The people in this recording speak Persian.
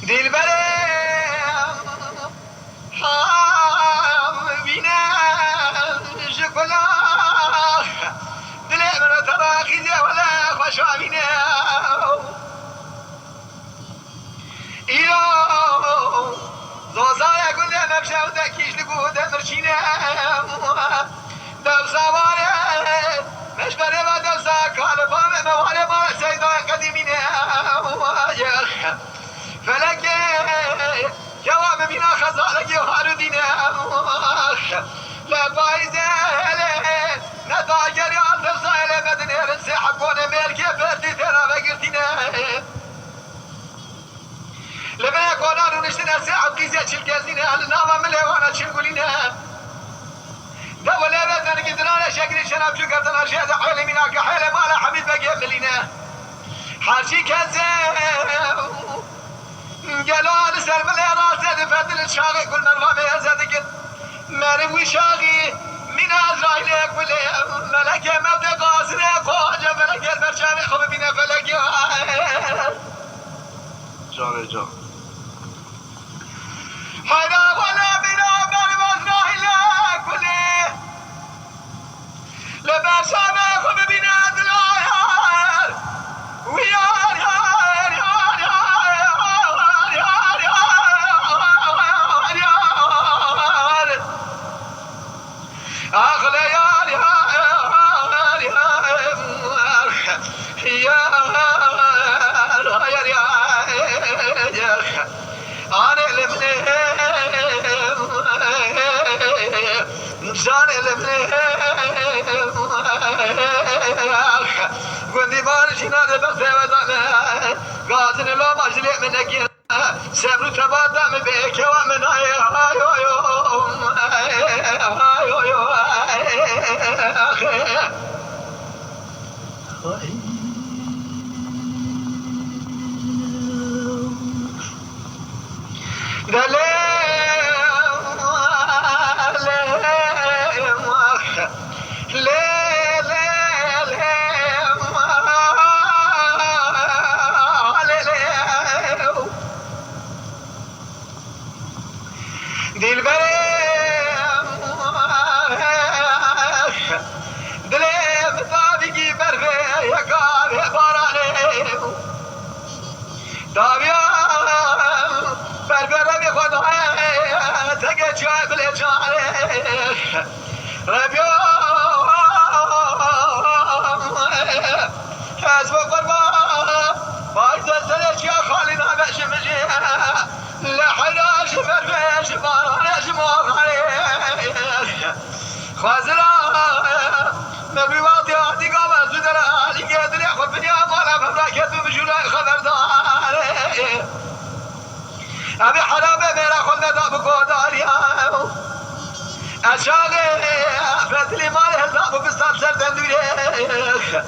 دلبرم هم بینم شکلا دلم را تراخیزه ولا خوش آمینم ایران زوزای گلم افشاو دکیش لگوده مرچینم دو سواره مشبره و دو ساکال بام مواره ما سیدان قدیمینم فلکه جواب بینا خزالگی و هارودینم لبایزه نتاجری آلتر سایل مدنه رنسي حقونه ملكي بردي ترى بقرتنا لما يكونوا نشتنا ساعة قيزة شلكازينا النظام ملي وانا تشلقولينا دولة بدنا قدرنا شكل شناب شو قردنا شهد حيلي مناك حيلي مالا حبيب بقيم لنا حارشي كذاب قالوا نسر بلي راسي دفت الشاغي كل مرة بيزدك مروي شاغي من أزرائيلك ولي ملكي مبدأ قاصرك وجه ملكي البرشامي خب بنا فلكي جاري جار حيدا ولا بنا مرم أزرائيلك ولي لبرشامي خب بنا دلاير ويار يار يار يار يار يار يار أغلى يار يار يار يار يار أنا المنهم جاني المنهم قندي بارشنا دبختي ودانا قاتل لو مجلي منك سبر تبادم بك ومن دلبرم دلم طابقی برفه یکار بارانه داویم بربرم خدای تگه چای بله جانه ربیام حزب قربان باید زلش یا خالی نامش مجیه لحراش برفش بارانش مغانه خوازلا نبی وقتی آتی گام از در آلی که دلی خود بنیا مالا مملکت بجولای خبرداره ابی حرامه میرا خود ندا بگوداریم اشاقه فتلی مال حساب بستان سر دندوره